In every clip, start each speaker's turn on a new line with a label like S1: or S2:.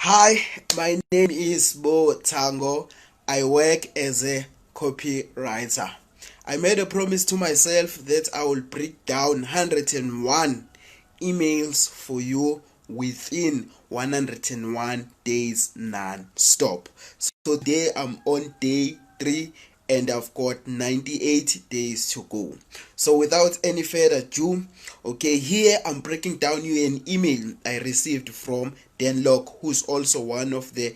S1: Hi, my name is Sbo Tango. I work as a copywriter. I made a promise to myself that I will break down 101 emails for you within 101 days non-stop. So today I'm on day 3 and I've got 98 days to go. So without any further ado, okay, here I'm breaking down you an email I received from Dan Locke, who's also one of the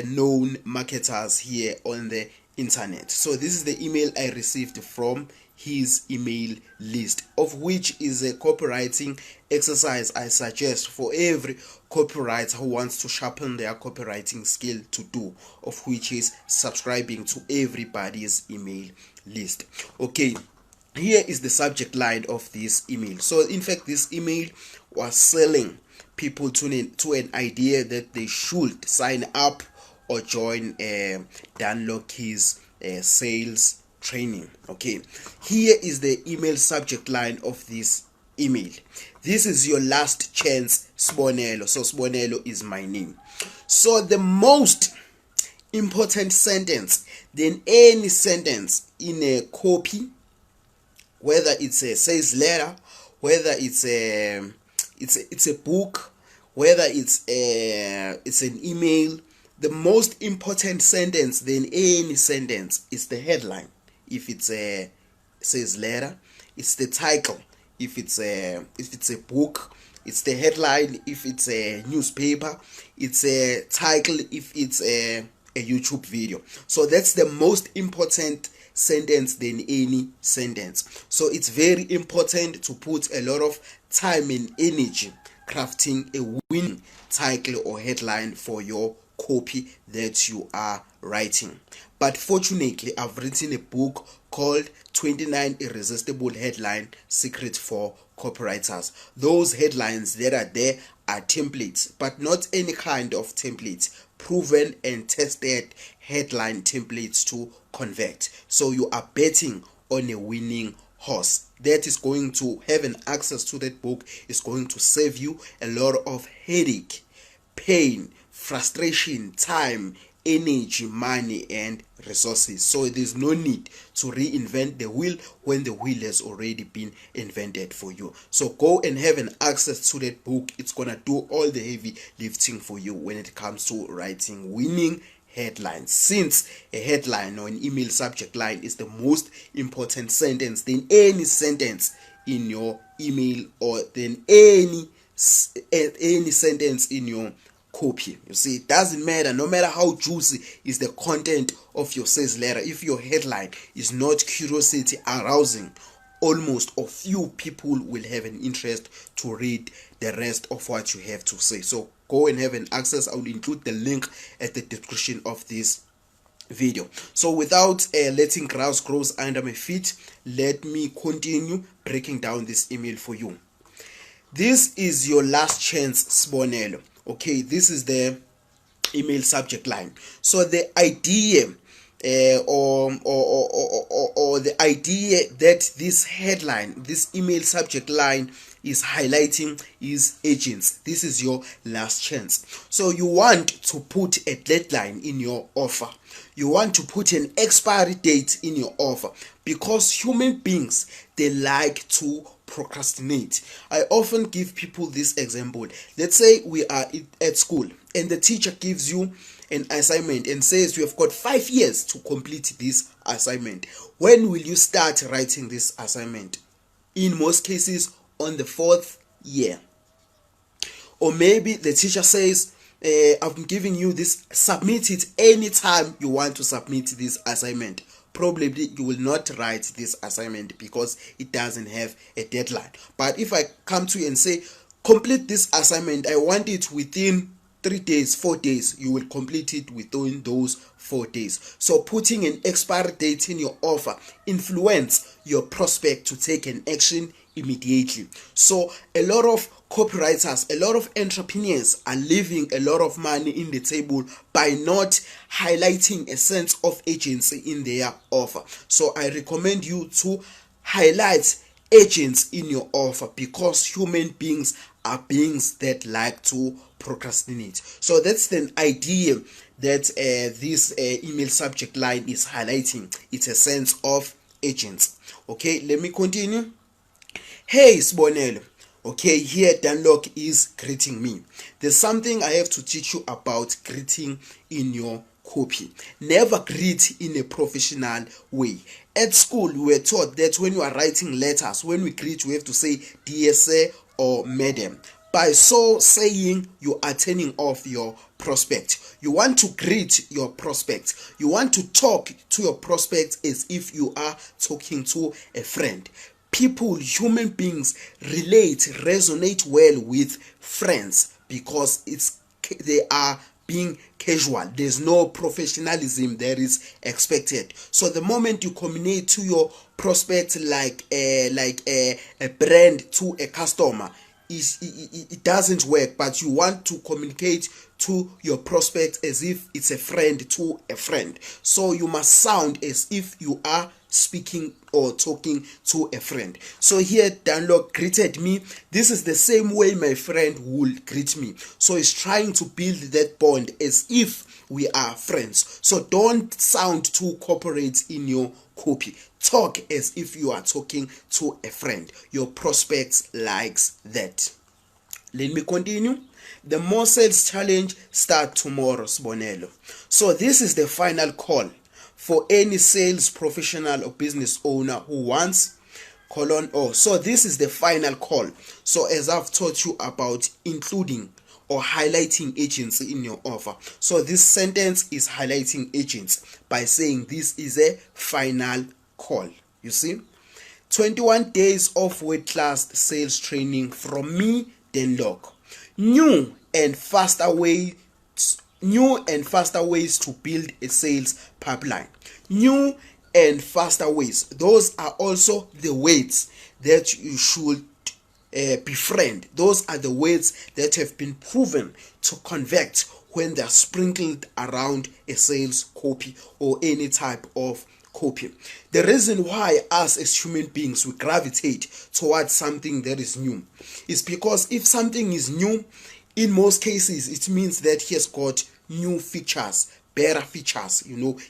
S1: known marketers here on the internet. So this is the email I received from his email list, of which is a copywriting exercise I suggest for every copywriter who wants to sharpen their copywriting skill to do, of which is subscribing to everybody's email list. Okay, here is the subject line of this email. So in fact, this email was selling people to an idea that they should sign up or join Dan Locke's sales training. Okay, here is the email subject line of this email. This is your last chance, Sbonelo. So Sbonelo is my name. So the most important sentence than any sentence in a copy, whether it's a sales letter, whether it's a book, whether it's an email, the most important sentence than any sentence is the headline. If it's a sales letter, it's the title. If it's a book, it's the headline. If it's a newspaper, it's a title. If it's a YouTube video. So that's the most important sentence than any sentence. So it's very important to put a lot of time and energy crafting a winning title or headline for your copy that you are writing. But fortunately, I've written a book called 29 Irresistible Headline Secrets for Copywriters. Those headlines that are there are templates, but not any kind of templates, proven and tested headline templates to convert. So you are betting on a winning horse. That is going to have an access to that book is going to save you a lot of headache, pain, frustration, time, energy, money, and resources. So there's no need to reinvent the wheel when the wheel has already been invented for you. So go and have an access to that book. It's gonna do all the heavy lifting for you when it comes to writing winning headlines, since a headline or an email subject line is the most important sentence than any sentence in your email or than any sentence in your copy. You see, it doesn't matter, no matter how juicy is the content of your sales letter, if your headline is not curiosity arousing, almost or few people will have an interest to read the rest of what you have to say. So go and have an access. I will include the link at the description of this video. So without letting grass grows under my feet, let me continue breaking down this email for you. This is your last chance, Sbonelo. Okay, this is the email subject line. So the idea or the idea that this headline, this email subject line is highlighting is agents. This is your last chance. So you want to put a deadline in your offer. You want to put an expiry date in your offer, because human beings, they like to procrastinate. I often give people this example. Let's say we are at school and the teacher gives you an assignment and says you have got 5 years to complete this assignment. When will you start writing this assignment? In most cases, on the 4th year. Or maybe the teacher says, I'm giving you this, submit it anytime you want to submit this assignment. Probably you will not write this assignment because it doesn't have a deadline. But if I come to you and say, complete this assignment, I want it within 3 days, 4 days, you will complete it within those 4 days. So putting an expiry date in your offer influence your prospect to take an action immediately. So a lot of copywriters, a lot of entrepreneurs are leaving a lot of money in the table by not highlighting a sense of agency in their offer. So I recommend you to highlight agents in your offer, because human beings are beings that like to procrastinate. So that's the idea that this email subject line is highlighting. It's a sense of agents. Okay, let me continue. Hey Sbonelo. Okay, here Danlock is greeting me. There's something I have to teach you about greeting in your copy. Never greet in a professional way. At school, we were taught that when you are writing letters, when we greet, we have to say dear sir or madam. By so saying, you are turning off your prospect. You want to greet your prospect. You want to talk to your prospect as if you are talking to a friend. People, human beings, resonate well with friends because they are being casual. There's no professionalism that is expected. So the moment you communicate to your prospect like a brand to a customer, it doesn't work. But you want to communicate to your prospect as if it's a friend to a friend. So you must sound as if you are speaking or talking to a friend. So here Danlock greeted me. This is the same way my friend would greet me. So he's trying to build that bond as if we are friends. So don't sound too corporate in your copy. Talk as if you are talking to a friend. Your prospects likes that. Let me continue. The more sales challenge start tomorrow, Sbonelo. So this is the final call for any sales professional or business owner who wants so this is the final call. So as I've taught you about including or highlighting agents in your offer, so this sentence is highlighting agents by saying this is a final call. You see, 21 days of weight class sales training from me, Danlock. New and faster ways to build a sales pipeline. New and faster ways. Those are also the ways that you should befriend. Those are the ways that have been proven to convert when they're sprinkled around a sales copy or any type of copy. The reason why us as human beings we gravitate towards something that is new is because if something is new, in most cases it means that he has got new features, better features.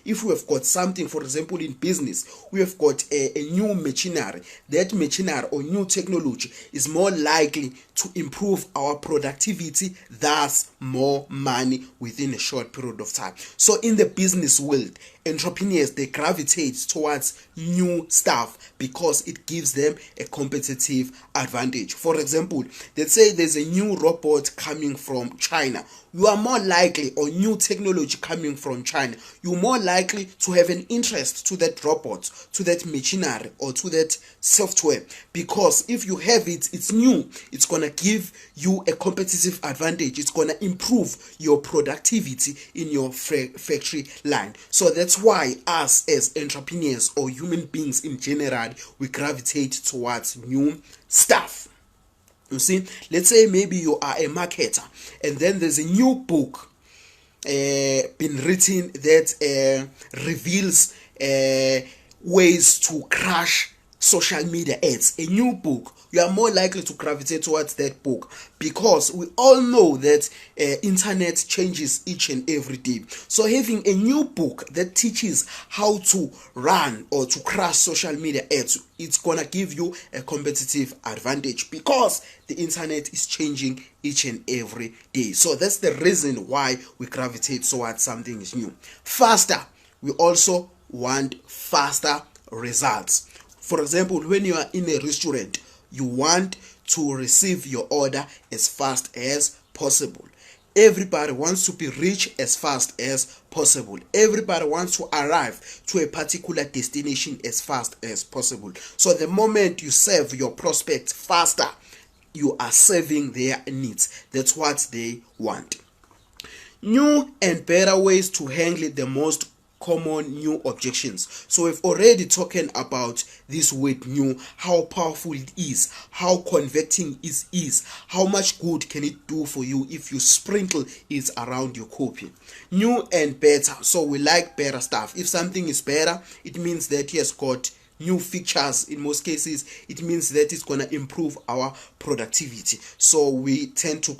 S1: If we have got something, for example in business, we have got a new machinery. That machinery or new technology is more likely to improve our productivity, thus more money within a short period of time. So in the business world, entrepreneurs, they gravitate towards new stuff because it gives them a competitive advantage. For example, let's say there's a new robot coming from China. You are more likely, or new technology coming from China, you're more likely to have an interest to that robot, to that machinery, or to that software, because if you have it, it's new, it's gonna give you a competitive advantage, it's gonna improve your productivity in your factory line. So that's why us as entrepreneurs or human beings in general, we gravitate towards new stuff. You see, let's say maybe you are a marketer and then there's a new book been written that reveals ways to crush social media ads. A new book, you are more likely to gravitate towards that book because we all know that internet changes each and every day. So having a new book that teaches how to run or to crush social media ads, it's gonna give you a competitive advantage because the internet is changing each and every day. So that's the reason why we gravitate towards something is new. Faster, we also want faster results. For example, when you are in a restaurant, you want to receive your order as fast as possible. Everybody wants to be reached as fast as possible. Everybody wants to arrive to a particular destination as fast as possible. So the moment you serve your prospect faster, you are serving their needs. That's what they want. New and better ways to handle the most common new objections. So we've already talking about this word new, how powerful it is, how converting it is, how much good can it do for you if you sprinkle it around your copy. New and better. So we like better stuff. If something is better, it means that he has got new features. In most cases, it means that it's going to improve our productivity. So we tend to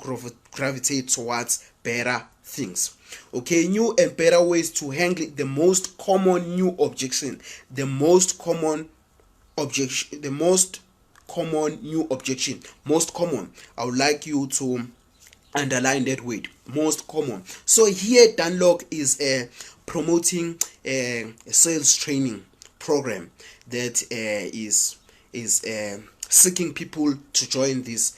S1: gravitate towards better things. Okay, new and better ways to handle the most common new objection. The most common new objection. Most common. I would like you to underline that word, most common. So here Dunlock is promoting a sales training program that is seeking people to join this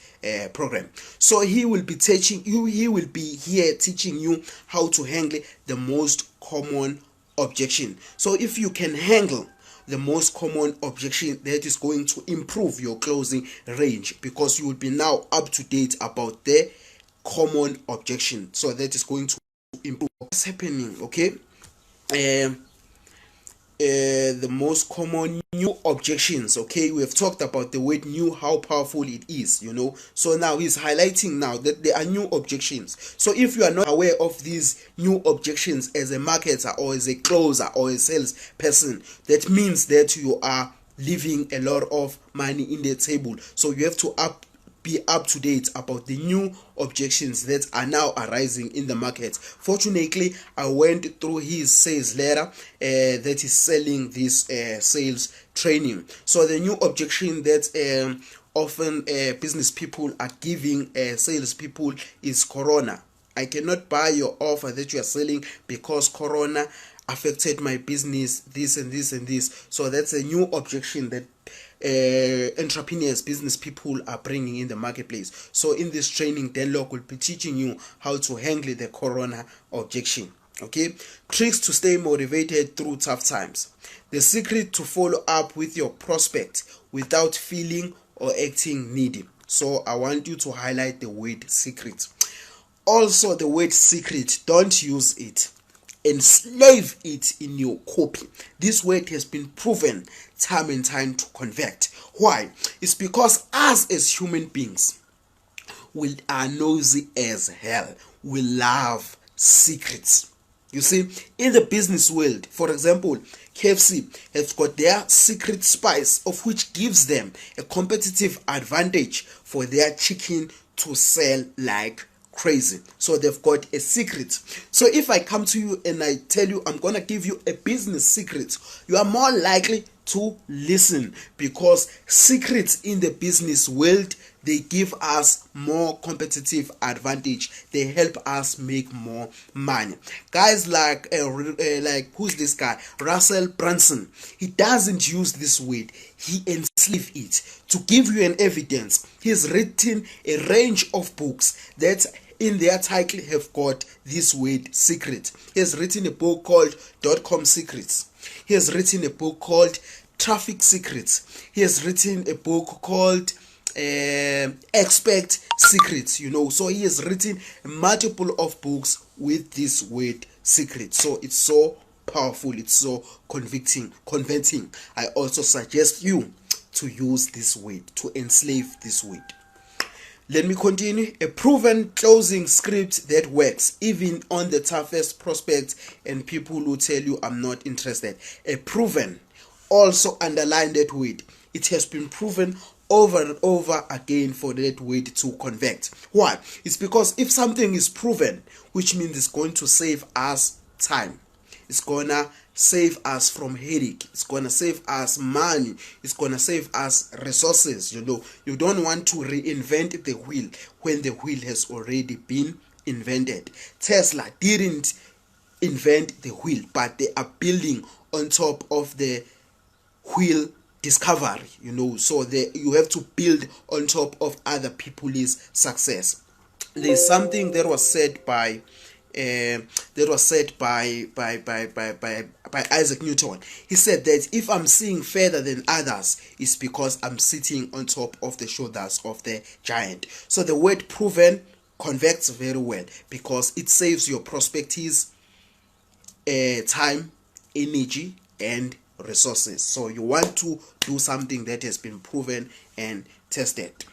S1: program. So he will be teaching you, he will be here teaching you how to handle the most common objection. So if you can handle the most common objection, that is going to improve your closing range, because you will be now up to date about the common objection. So that is going to improve what's happening. Okay, the most common new objections. Okay, we have talked about the word new, how powerful it is, so now he's highlighting now that there are new objections. So if you are not aware of these new objections as a marketer or as a closer or a salesperson, that means that you are leaving a lot of money in the table. So you have to be up to date about the new objections that are now arising in the market. Fortunately, I went through his sales letter that is selling this sales training. So the new objection that often business people are giving sales people is Corona. I cannot buy your offer that you are selling because Corona affected my business, this and this and this. So that's a new objection that entrepreneurs, business people are bringing in the marketplace. So in this training, Dunlock will be teaching you how to handle the Corona objection. Okay, tricks to stay motivated through tough times. The secret to follow up with your prospect without feeling or acting needy. So I want you to highlight the word secret. Also, the word secret, don't use it. Enslave it in your copy. This word has been proven time and time to convert. Why? It's because us as human beings, we are nosy as hell. We love secrets. You see, in the business world, for example, KFC has got their secret spice, of which gives them a competitive advantage for their chicken to sell like crazy. So they've got a secret. So if I come to you and I tell you I'm gonna give you a business secret, you are more likely to listen, because secrets in the business world, they give us more competitive advantage. They help us make more money. Guys like who's this guy, Russell Brunson, he doesn't use this word, he enslave it. To give you an evidence, he's written a range of books that in their title have got this word secret. He has written a book called .com Secrets. He has written a book called Traffic Secrets. He has written a book called Expect Secrets. So he has written multiple of books with this word secret. So it's so powerful, it's so convincing. I also suggest you to use this word, to enslave this word. Let me continue. A proven closing script that works even on the toughest prospects and people who tell you I'm not interested. A proven, also underline that word. It has been proven over and over again for that word to convert. Why? It's because if something is proven, which means it's going to save us time. It's gonna save us from headache. It's gonna save us money. It's gonna save us resources. You don't want to reinvent the wheel when the wheel has already been invented. Tesla didn't invent the wheel, but they are building on top of the wheel discovery. So you have to build on top of other people's success. There's something that was said by Isaac Newton. He said that if I'm seeing further than others, it's because I'm sitting on top of the shoulders of the giant. So the word proven converts very well because it saves your prospects time, energy, and resources. So you want to do something that has been proven and tested.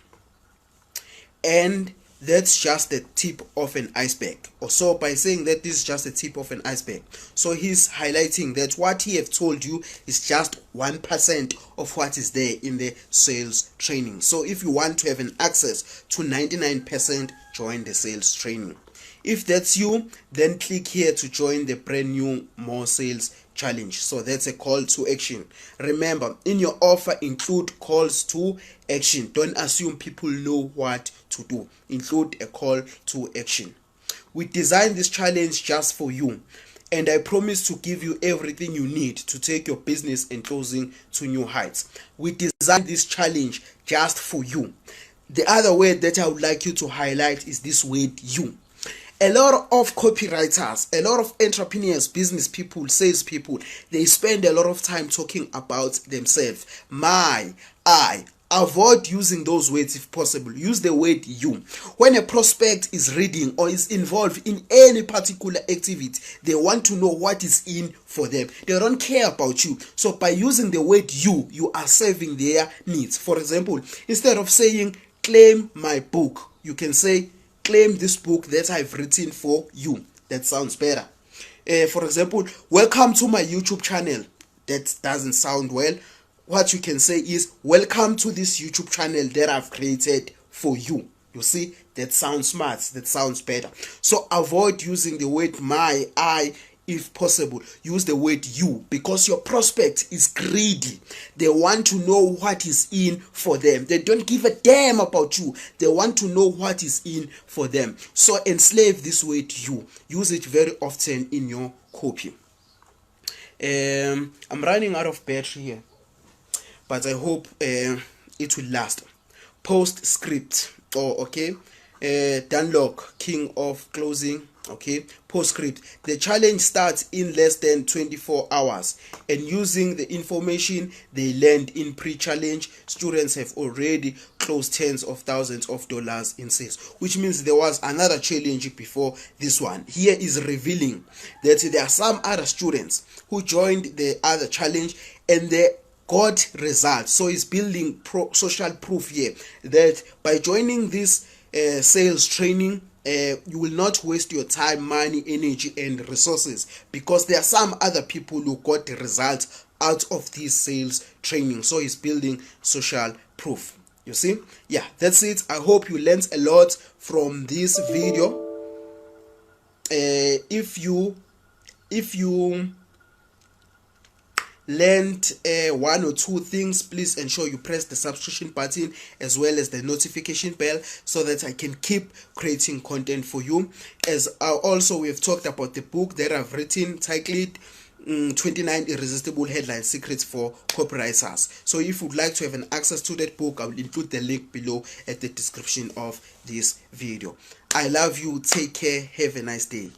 S1: And that's just the tip of an iceberg. So by saying that this is just the tip of an iceberg, so he's highlighting that what he have told you is just 1% of what is there in the sales training. So if you want to have an access to 99%, join the sales training. If that's you, then click here to join the brand new More Sales Challenge. So that's a call to action. Remember, in your offer, include calls to action. Don't assume people know what to do. Include a call to action. We designed this challenge just for you, and I promise to give you everything you need to take your business and closing to new heights. We designed this challenge just for you. The other word that I would like you to highlight is this word you. A lot of copywriters, a lot of entrepreneurs, business people, sales people, they spend a lot of time talking about themselves. My, I. Avoid using those words if possible. Use the word you. When a prospect is reading or is involved in any particular activity, they want to know what is in for them. They don't care about you. So by using the word you, you are serving their needs. For example, instead of saying claim my book, you can say claim this book that I've written for you. That sounds better. For example, welcome to my YouTube channel. That doesn't sound well. What you can say is welcome to this YouTube channel that I've created for you. You see, that sounds smart. That sounds better. So avoid using the word my, I. If possible, use the word you, because your prospect is greedy. They want to know what is in for them. They don't give a damn about you. They want to know what is in for them. So enslave this word you. Use it very often in your copy. I'm running out of battery here, but I hope it will last. Postscript, Dunlock, king of closing. Postscript. The challenge starts in less than 24 hours, and using the information they learned in pre-challenge, students have already closed tens of thousands of dollars in sales, which means there was another challenge before this one. Here is revealing that there are some other students who joined the other challenge and they got results. So it's building social proof here that by joining this sales training, you will not waste your time, money, energy and resources, because there are some other people who got the results out of this sales training. So it's building social proof. You see? Yeah, that's it. I hope you learned a lot from this video. If you learned one or two things, please ensure you press the subscription button as well as the notification bell so that I can keep creating content for you. As also we have talked about the book that I've written titled 29 Irresistible Headline Secrets for Copywriters. So if you'd like to have an access to that book, I will include the link below at the description of this video. I love you. Take care. Have a nice day.